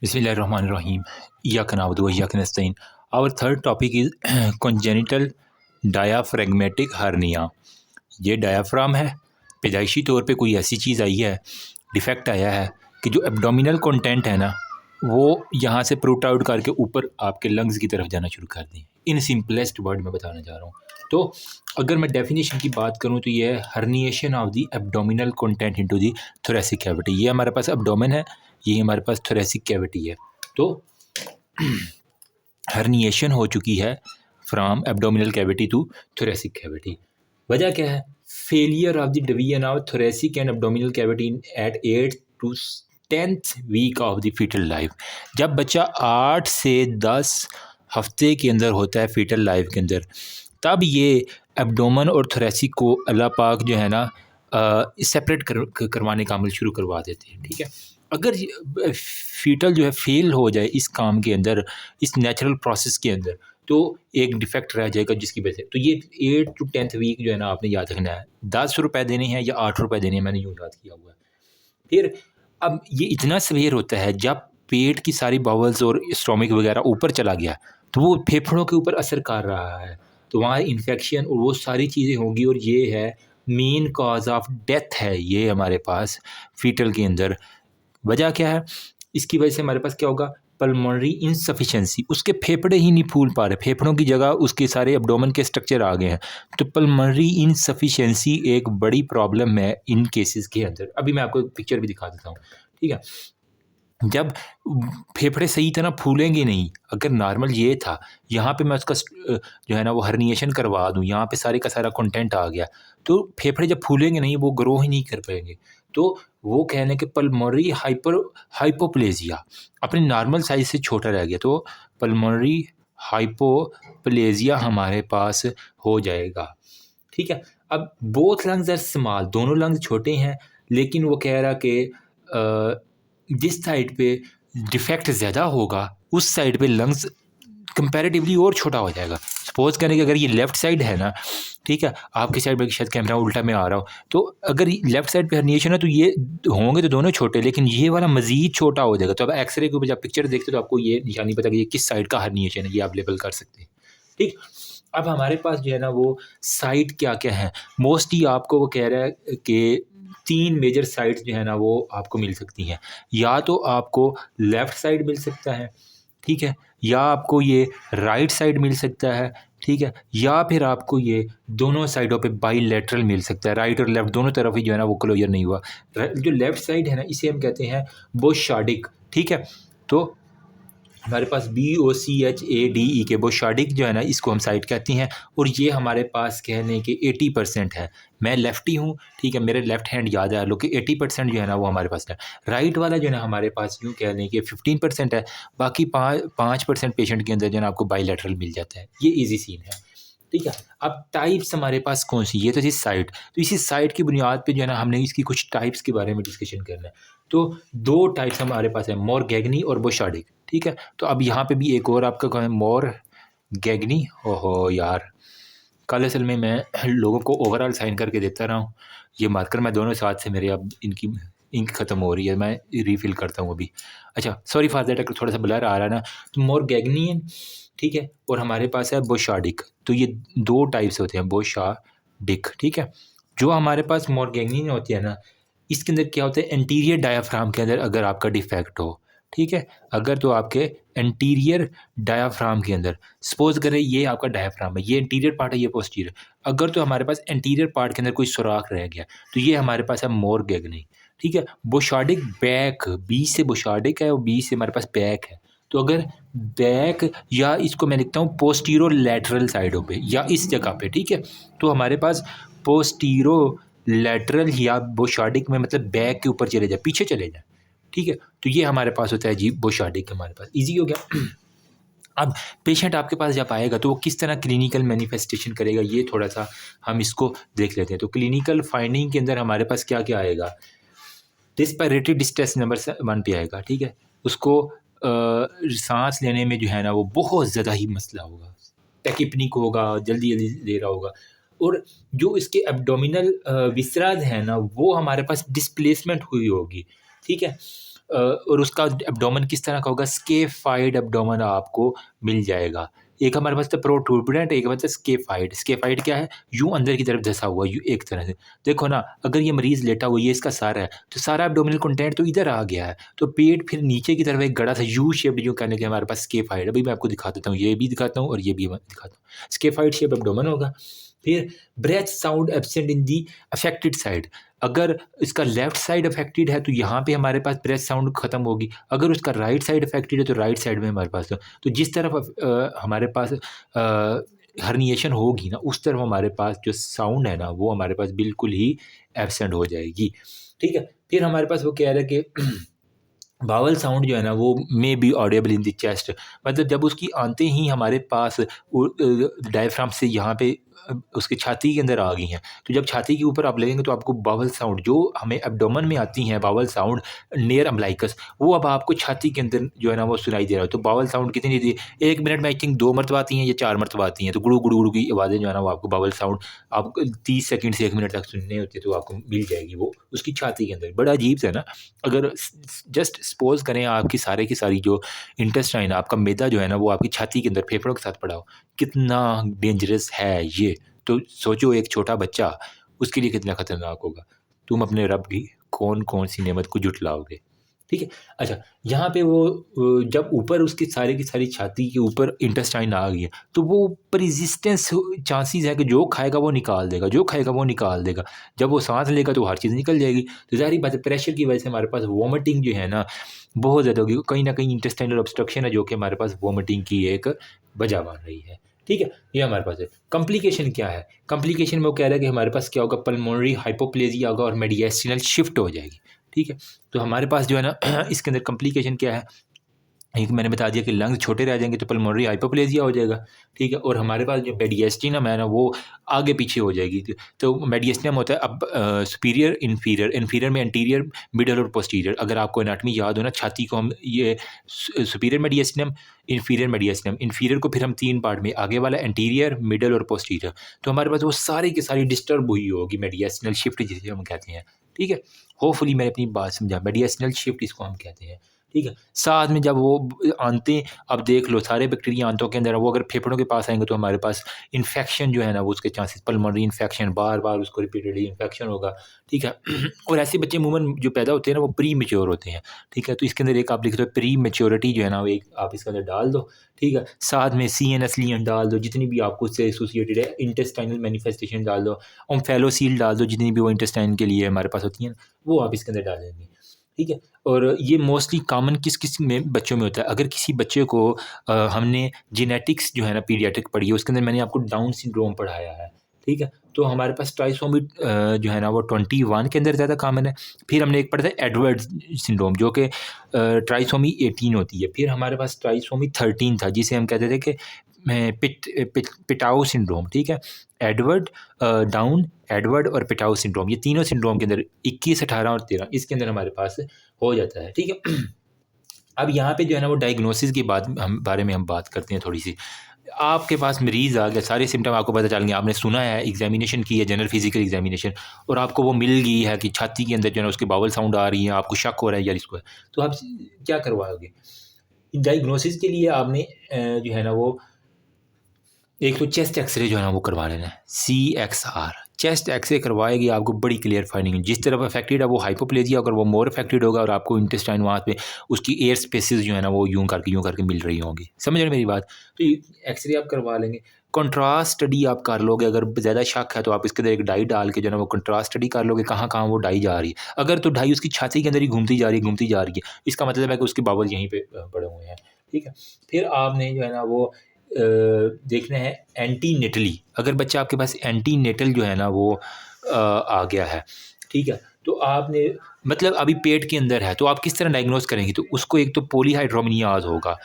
Bismillahirrahmanirrahim. Iyaka na'budu wa iyyaka nasta'in. Our third topic is congenital diaphragmatic hernia. ये diaphragm है, पैदाइशी तौर पे कोई ऐसी चीज़ आई है, डिफेक्ट आया है कि जो एब्डोमिनल कंटेंट है ना, वो यहाँ से प्रूट आउट करके ऊपर आपके लंग्स की तरफ जाना शुरू कर दें। इन सिंपलेस्ट वर्ड में बताना चाह रहा हूँ। तो अगर मैं डेफिनेशन की बात करूँ तो ये है herniation of the abdominal content into the thoracic cavity. ये हमारे पास एब्डोमेन है, ये हमारे पास थोरेसिक कैविटी है। तो हर्निएशन हो चुकी है from abdominal cavity to thoracic cavity. वजह क्या है? Failure of the division of thoracic and abdominal cavity at 8 to 10th week of the fetal life. जब बच्चा 8 से 10 हफ्ते के अंदर होता है फीटल लाइफ के अंदर, तब ये एब्डोमन और थोरेसिक को अल्लाह पाक जो है ना सेपरेट करवाने का अमल शुरू करवा देते हैं। ठीक है, अगर फीटल जो है फेल हो जाए इस काम के अंदर, इस नेचुरल प्रोसेस के अंदर, तो एक डिफेक्ट रह जाएगा जिसकी वजह से। तो ये 8 to 10th वीक जो है ना आपने याद रखना है। 10 रुपये देने हैं या 8 रुपये देने हैं, मैंने यूँ याद किया हुआ है। फिर अब ये इतना सवेर होता है जब पेट की सारी बावल्स और स्टोमिक वगैरह ऊपर चला गया, तो वो फेफड़ों के ऊपर असर कर रहा है, तो वहाँ इन्फेक्शन और वो सारी चीज़ें होंगी, और ये है मेन कॉज ऑफ डेथ है ये हमारे पास फीटल के अंदर। वजह क्या है? इसकी वजह से हमारे पास क्या होगा? Pulmonary insufficiency. उसके फेफड़े ही नहीं फूल पा रहे, फेफड़ों की जगह उसके सारे एब्डोमेन के स्ट्रक्चर आ गए हैं। तो पल्मोनरी इनसफिशेंसी एक बड़ी प्रॉब्लम है इन केसेस के अंदर। अभी मैं आपको एक पिक्चर भी दिखा देता हूँ। ठीक है, जब फेफड़े सही तरह फूलेंगे नहीं, अगर नॉर्मल ये था, यहाँ पे मैं उसका जो है ना वो हर्निएशन करवा दूँ, यहाँ पे सारे का सारा कंटेंट आ गया, तो फेफड़े जब फूलेंगे नहीं, वो ग्रो ही नहीं कर पाएंगे। तो वो कहने के पल्मोनरी हाइपोप्लेजिया अपने नॉर्मल साइज से छोटा रह गया, तो पल्मोनरी हाइपोप्लेजिया हमारे पास हो जाएगा। ठीक है, अब बोथ लंग्स आर स्मॉल, दोनों लंग्स छोटे हैं, लेकिन वो कह रहा कि जिस साइड पे डिफेक्ट ज़्यादा होगा उस साइड पे लंग्स कंपैरेटिवली और छोटा हो जाएगा। सपोज करें कि अगर ये लेफ़्ट साइड है ना, ठीक है, आपकी साइड पे शायद कैमरा उल्टा में आ रहा हो, तो अगर लेफ़्ट साइड पे हर्निएशन है तो ये होंगे तो दोनों छोटे, लेकिन ये वाला मज़ीद छोटा हो जाएगा। तो अब एक्सरे के ऊपर जब पिक्चर देखते हो तो आपको ये निशान नहीं पता कि ये किस साइड का हर्निएशन है, ये आप लेबल कर सकते हैं। ठीक, अब हमारे पास जो है ना वो साइट क्या-क्या हैं? मोस्टली आपको वो कह रहा है कि 3 मेजर साइट्स जो है ना वो आपको मिल सकती हैं। या तो आपको लेफ़्ट साइड मिल सकता है, ठीक है? या आपको ये राइट साइड मिल सकता है, ठीक है? या फिर आपको ये दोनों साइडों पे बाइलैटरल मिल सकता है, राइट और लेफ़्ट दोनों तरफ ही जो है ना वो क्लोज़र नहीं हुआ। जो लेफ़्ट साइड है ना इसे हम कहते हैं बोशार्डिक, ठीक है? तो हमारे पास BOCHADE के बोशार्डिक जो है ना इसको हम साइड कहते हैं, और ये हमारे पास कहने के 80% है। मैं लेफ्टी हूँ, ठीक है, मेरे लेफ्ट हैंड याद है, लोग 80% जो है ना वो हमारे पास है। राइट वाला जो है ना हमारे पास यूँ कह लें कि 15% है, बाकी 5% पेशेंट के अंदर जो है ना आपको बाइलैटरल मिल जाता है। ये ईजी सीन है। ठीक है, अब टाइप्स हमारे पास कौन सी? ये तो थी साइट। तो इसी साइट की बुनियाद पे जो है ना हमने इसकी कुछ टाइप्स के बारे में डिस्कशन करना है। तो 2 टाइप्स हमारे पास है, मोरगैगनी और बोशार्डिक। ठीक है, तो अब यहाँ पे भी एक और आपका कौन है? मोरगैगनी। ओहो यार, कल असल में मैं लोगों को ओवरऑल साइन करके देता रहा हूँ। ये मार्कर मैं दोनों साथ से मेरे अब इनकी इंक ख़त्म हो रही है, मैं रीफ़िल करता हूँ अभी। अच्छा, सॉरी फॉर दैट, अगर थोड़ा सा ब्लर आ रहा है ना। तो मोरगैगनियन, ठीक है, और हमारे पास है बोशार्डिक। तो ये 2 टाइप्स होते हैं, बोशार्डिक। ठीक है, जो हमारे पास मोरगैगनियन होती है ना, इसके अंदर क्या होता है? एंटीरियर डायाफ्राम के अंदर अगर आपका डिफेक्ट हो, ठीक है, अगर तो आपके एंटीरियर डायाफ्राम के अंदर, सपोज करें ये आपका डायाफ्राम है, ये एंटीरियर पार्ट है, ये पोस्टीरियर, अगर तो हमारे पास एंटीरियर पार्ट के अंदर कोई सुराख रह गया, तो ये हमारे पास है मोरगैगनी। ठीक है, बोशार्डिक बैक, बी से बोशार्डिक है और बी से हमारे पास बैक है। तो अगर बैक, या इसको मैं लिखता हूँ पोस्टीरो लैटरल साइडों पे या इस जगह पे, ठीक है, तो हमारे पास पोस्टीरो लैटरल या बोशार्डिक में मतलब बैक के ऊपर चले जाए, पीछे चले जाए। ठीक है, तो ये हमारे पास होता है जी बोशार्डिक। हमारे पास ईजी हो गया। अब पेशेंट आपके पास जब आएगा तो वो किस तरह क्लिनिकल मैनिफेस्टेशन करेगा, ये थोड़ा सा हम इसको देख लेते हैं। तो क्लिनिकल फाइंडिंग के अंदर हमारे पास क्या क्या आएगा? रिस्पिरेटरी डिस्ट्रेस नंबर 1 पे आएगा। ठीक है, उसको सांस लेने में जो है ना वो बहुत ज़्यादा ही मसला होगा, टैकिपनिक होगा, जल्दी जल्दी ले रहा होगा, और जो इसके एब्डोमिनल विसराज है ना वो हमारे पास डिस्प्लेसमेंट हुई होगी। ठीक है, और उसका एब्डोमेन किस तरह का होगा, स्केफाइड एब्डोमेन आपको मिल जाएगा। एक हमारे पास था प्रोट्रूबेंट, एक मतलब स्केफाइड। स्केफाइड क्या है, यूँ अंदर की तरफ धँसा हुआ, यूँ एक तरह से। देखो ना, अगर ये मरीज़ लेटा हुआ, ये इसका सर है, तो सारा एब्डोमिनल कंटेंट तो इधर आ गया है, तो पेट फिर नीचे की तरफ एक गड़ा सा यू शेप्ड, यूँ कहने के हमारे पास स्केफाइड। अभी मैं आपको दिखा देता हूँ, ये भी दिखाता हूँ और ये भी मैं दिखाता हूँ। स्केफाइड शेप एब्डोमेन होगा। फिर breath sound absent in the affected side. अगर इसका लेफ्ट साइड अफेक्टेड है तो यहाँ पे हमारे पास ब्रेथ साउंड खत्म होगी। अगर उसका राइट साइड अफेक्टेड है तो राइट साइड में हमारे पास तो जिस तरफ हमारे पास हर्निएशन होगी ना, उस तरफ हमारे पास जो साउंड है ना, वो हमारे पास बिल्कुल ही एब्सेंट हो जाएगी। ठीक है। फिर हमारे पास वो कह रहा है कि बावल साउंड जो है ना, वो may be audible in the chest. मतलब जब उसकी आते ही हमारे पास डायफ्राम से यहाँ पे उसकी छाती के अंदर आ गई हैं, तो जब छाती के ऊपर आप लगेंगे तो आपको बावल साउंड जो हमें एब्डोमेन में आती हैं, बावल साउंड नियर अम्बलाइकस, वो अब आपको छाती के अंदर जो है ना वो सुनाई दे रहा है। तो बावल साउंड कितनी थी, 1 मिनट में आई थिंक 2 मरतबा आती हैं या 4 मरतबा आती हैं। तो गुड़ू गुड़ू गुड़ू की आवाज़ें जो है ना, वो आपको बावल साउंड आपको 30 सेकंड से 1 मिनट तक सुनने होते, तो आपको मिल जाएगी वो उसकी छाती के अंदर। बड़ा अजीब है ना। अगर जस्ट सपोज करें आपकी सारे की सारी जो इंटेस्टाइन, आपका मैदा जो है ना, वो आपकी छाती के अंदर फेफड़ों के साथ पड़ा हो, कितना डेंजरस है ये। तो सोचो एक छोटा बच्चा, उसके लिए कितना खतरनाक होगा। तुम अपने रब की कौन कौन सी नेमत को जुटलाओगे। ठीक है। अच्छा, यहाँ पे वो जब ऊपर उसकी सारी की सारी छाती के ऊपर इंटेस्टाइन आ गई है, तो वो परसिस्टेंस चांसेस है कि जो खाएगा वो निकाल देगा, जो खाएगा वो निकाल देगा। जब वो सांस लेगा तो हर चीज़ निकल जाएगी। तो ज़ाहिर बात है, प्रेशर की वजह से हमारे पास वॉमिटिंग जो है ना, बहुत ज़्यादा होगी। कहीं ना कहीं इंटेस्टाइनल ऑब्स्ट्रक्शन है जो कि हमारे पास वॉमिटिंग की एक वजह बन रही है। ठीक है, ये हमारे पास है। कॉम्प्लिकेशन क्या है, कॉम्प्लिकेशन में वो कह रहा है कि हमारे पास क्या होगा, पल्मोनरी हाइपोप्लेजिया होगा और मेडिएस्टिनल शिफ्ट हो जाएगी। ठीक है। तो हमारे पास जो है ना इसके अंदर कॉम्प्लिकेशन क्या है, एक मैंने बता दिया कि लंग्स छोटे रह जाएंगे तो पल्मोनरी हाइपोप्लेजिया हो जाएगा। ठीक है। और हमारे पास जो मेडिएस्टिनम है ना, वो आगे पीछे हो जाएगी। तो मेडिएस्टिनम होता है अब सुपीरियर इंफीरियर, इंफीरियर में एंटीरियर, मिडल और पोस्टीरियर। अगर आपको एनाटमी याद हो ना, छाती को हम ये सुपीरियर मेडिएस्टिनम, इंफीरियर मेडिएस्टिनम, इंफीरियर को फिर हम 3 पार्ट में, आगे वाला एंटीरियर, मिडल और पोस्टीरियर। तो हमारे पास वो सारी की सारी डिस्टर्ब हुई होगी, मेडिएस्टिनल शिफ्ट जिसे हम कहते हैं। ठीक है। होपफुली मैंने अपनी बात समझा, मेडिएस्टिनल शिफ्ट इसको हम कहते हैं। ठीक है। साथ में जब वो आंते, अब देख लो सारे बैक्टीरिया आंतों के अंदर, वो अगर फेफड़ों के पास आएंगे तो हमारे पास इन्फेक्शन जो है ना, वो उसके चांसेस, पल्मोनरी इन्फेक्शन, बार बार उसको रिपीटेडली इन्फेक्शन होगा। ठीक है। और ऐसे बच्चे अमूमन जो पैदा होते हैं ना, वो प्री मेच्योर होते हैं। ठीक है। तो इसके अंदर एक आप लिख दो प्री मेच्योरिटी जो है ना, वो एक आप इसके अंदर डाल दो। ठीक है। साथ में CNS लीन डाल दो, जितनी भी आपको उससे एसोसिएटेड है, इंटेस्टाइनल मैनिफेस्टेशन डाल दो, ओम्फेलोसील डाल दो, जितनी भी वो इंटेस्टाइन के लिए हमारे पास होती हैं, वो आप इसके अंदर डाल देंगे। ठीक है। और ये मोस्टली कॉमन किस किस में बच्चों में होता है। अगर किसी बच्चे को हमने जेनेटिक्स जो है ना पीडियाट्रिक पढ़ी है, उसके अंदर मैंने आपको डाउन सिंड्रोम पढ़ाया है। ठीक है। तो हमारे पास ट्राइसोमी जो है ना, वो 21 के अंदर ज़्यादा कॉमन है। फिर हमने एक पढ़ा था एडवर्ड सिंड्रोम, जो कि ट्राइसोमी 18 होती है। फिर हमारे पास ट्राइसोमी 13 था, जिसे हम कहते थे कि पिटाओ सिंड्रोम। ठीक है। एडवर्ड, डाउन, एडवर्ड और पिटाओ सिंड्रोम, ये तीनों सिंड्रोम के अंदर 21, 18 और 13 इसके अंदर हमारे पास हो जाता है। ठीक है। अब यहाँ पे जो है ना, वो डायग्नोसिस की बारे में हम बात करते हैं थोड़ी सी। आपके पास मरीज़ आ गया, सारे सिम्टम आपको पता चल गए, आपने सुना है, एग्जामिनेशन की है, जनरल फिजिकल एग्जामिनेशन, और आपको वो मिल गई है कि छाती के अंदर जो है ना उसके बावल साउंड आ रही है, आपको शक हो रहा है यार इसको है, तो आप क्या करवाओगे। डायग्नोसिस के लिए आपने जो है ना वो एक तो चेस्ट एक्सरे जो है ना वो करवा लेना है, CXR। चेस्ट एक्सरे करवाएगी, आपको बड़ी क्लियर फाइंडिंग है। जिस तरफ अफेक्टेड है वो हाइपोप्लेजिया, अगर वो मोर अफेक्टेड होगा और आपको इंटेस्टाइन वहाँ पे उसकी एयर स्पेसेस जो है ना वो यूँ करके मिल रही होंगी। समझ रहे मेरी बात। तो एक्सरे आप करवा लेंगे। कंट्रास्ट स्टडी आप कर लोगे, अगर ज़्यादा शक है तो आप इसके अंदर एक डाई डाल के जो है ना वो कंट्रास्ट स्टडी कर लोगे, कहाँ कहाँ वो डाई जा रही है। अगर तो डाई उसकी छाती के अंदर ही घूमती जा रही है, इसका मतलब है कि उसके बावल यहीं पे पड़े हुए हैं। ठीक है। फिर आपने जो है ना वो देखना है एंटीनेटली। अगर बच्चा आपके पास एंटीनेटल जो है ना वो आ गया है, ठीक है, तो आपने मतलब अभी पेट के अंदर है, तो आप किस तरह डायग्नोस करेंगे, तो उसको एक तो पॉलीहाइड्रोमिनियाज होगा।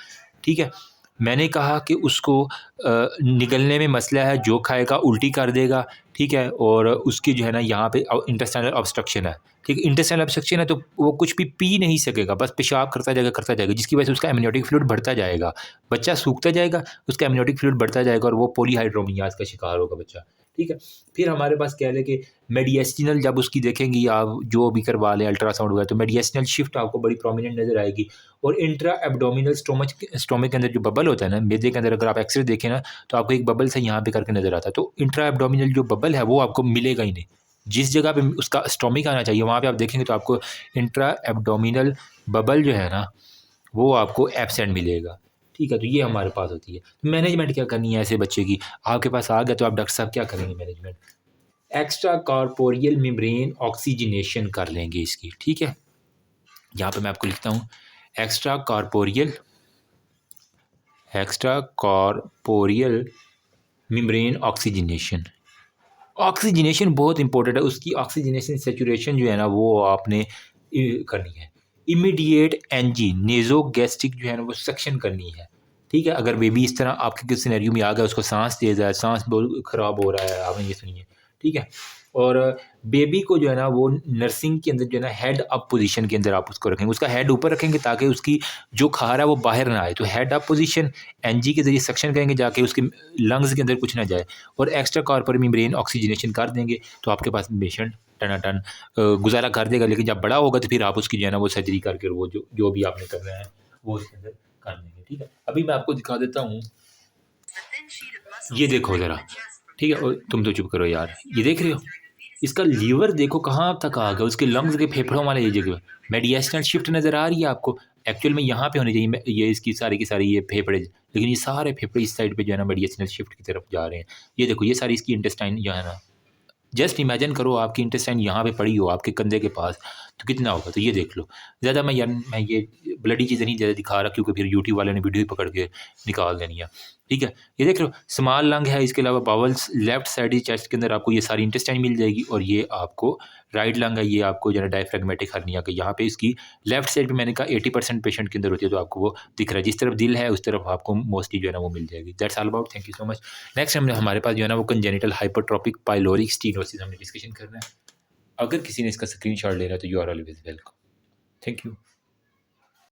ठीक है। मैंने कहा कि उसको निगलने में मसला है, जो खाएगा उल्टी कर देगा। ठीक है। और उसकी जो है ना यहाँ पे इंटेस्टाइनल ऑब्स्ट्रक्शन है। ठीक है। इंटेस्टाइनल ऑब्स्ट्रक्शन है तो वो कुछ भी पी नहीं सकेगा, बस पेशाब करता जाएगा, जिसकी वजह से उसका एमनियोटिक फ्लूइड बढ़ता जाएगा, बच्चा सूखता जाएगा, उसका एमनियोटिक फ्लूइड बढ़ता जाएगा और वो पॉलीहाइड्रोमियाज का शिकार होगा बच्चा। ठीक है। फिर हमारे पास कह लें कि मेडिएस्टिनल, जब उसकी देखेंगी आप जो भी करवा लें अल्ट्रासाउंड वगैरह, तो मेडिएस्टिनल शिफ्ट आपको बड़ी प्रोमिनेंट नज़र आएगी। और इंट्रा एब्डोमिनल स्टोमक के अंदर जो बबल होता है ना, मैदे के अंदर अगर आप एक्सरे देखें ना, तो आपको एक बबल से यहाँ पे करके नज़र आता है। तो इंट्रा एब्डोमिनल जो बबल है वो आपको मिलेगा ही नहीं। जिस जगह पे उसका स्टोमक आना चाहिए वहाँ पे आप देखेंगे तो आपको इंट्रा एब्डोमिनल बबल जो है ना वो आपको एब्सेंट मिलेगा। ठीक है, तो ये हमारे पास होती है। तो मैनेजमेंट क्या करनी है ऐसे बच्चे की? आपके पास आ गया तो आप डॉक्टर साहब क्या करेंगे management? Extra corporeal membrane oxygenation कर लेंगे इसकी। ठीक है, यहाँ पे मैं आपको लिखता हूँ extra corporeal membrane oxygenation. Oxygenation बहुत इंपॉर्टेंट है, उसकी ऑक्सीजनेशन सेचुरेशन जो है ना वो आपने करनी है। इमीडिएट एनजी नेजो गैस्ट्रिक जो है ना वो सक्शन करनी है। ठीक है, अगर बेबी इस तरह आपके किस सिनेरियो में आ गया, उसको सांस तेज है, सांस बहुत ख़राब हो रहा है, आपने ये सुनिए। ठीक है, और बेबी को जो है ना वो नर्सिंग के अंदर जो है ना हेड अप पोजीशन के अंदर आप उसको रखेंगे, उसका हेड ऊपर रखेंगे ताकि उसकी जो खार है वो बाहर ना आए। तो हेड अप पोजीशन एनजी के ज़रिए सक्शन करेंगे जाके उसके लंग्स के अंदर कुछ ना जाए, और एक्स्ट्रा कॉर्पोरल मेम्ब्रेन ऑक्सीजनेशन कर देंगे तो आपके पास पेशेंट टनाटन गुजारा कर देगा। लेकिन जब बड़ा होगा तो फिर आप उसकी जो है ना वो सर्जरी करके वो जो भी आपने करना है वो उसके अंदर कर देंगे। ठीक है, अभी मैं आपको दिखा देता हूँ, ये देखो ज़रा। ठीक है, और तुम तो चुप करो यार, ये देख रहे हो इसका लीवर देखो कहाँ तक आ गया, उसके लंग्स के फेफड़ों वाले ये जगह मेडिएस्टिनल शिफ्ट नज़र आ रही है आपको। एक्चुअल में यहाँ पे होनी चाहिए ये इसकी सारी की सारी ये फेफड़े, लेकिन ये सारे फेफड़े इस साइड पे जो है ना मेडिएस्टिनल शिफ्ट की तरफ जा रहे हैं। ये देखो ये सारी इसकी इंटेस्टाइन जो है ना, जस्ट इमेजिन करो आपकी इंटेस्टाइन यहाँ पे पड़ी हो आपके कंधे के पास, तो कितना होगा। तो ये देख लो। ज़्यादा मैं ये ब्लडी चीज़ें नहीं ज़्यादा दिखा रहा क्योंकि फिर यूट्यूब वाले ने वीडियो ही पकड़ के निकाल देनी है। ठीक है, ये देख लो स्मॉल लंग है, इसके अलावा बावल्स लेफ्ट साइड चेस्ट के अंदर आपको ये सारी इंटेस्टाइन मिल जाएगी, और ये आपको राइट लंग है, ये आपको जो है डायफ्रेगमेटिक हर्निया का यहाँ पे इसकी लेफ्ट साइड पे मैंने कहा 80% पेशेंट के अंदर होती है, तो आपको वो दिख रहा है। जिस तरफ दिल है उस तरफ आपको मोस्टली जो है ना वो मिल जाएगी। That's all about, thank you so much. Next हमारे पास जो है ना वो कंजेनिटल हाइपरट्रॉपिक पाइलोरिक स्टीनोसिस हमने डिस्कशन करना है। अगर किसी ने इसका स्क्रीनशॉट लेना है तो you are always welcome. Thank you.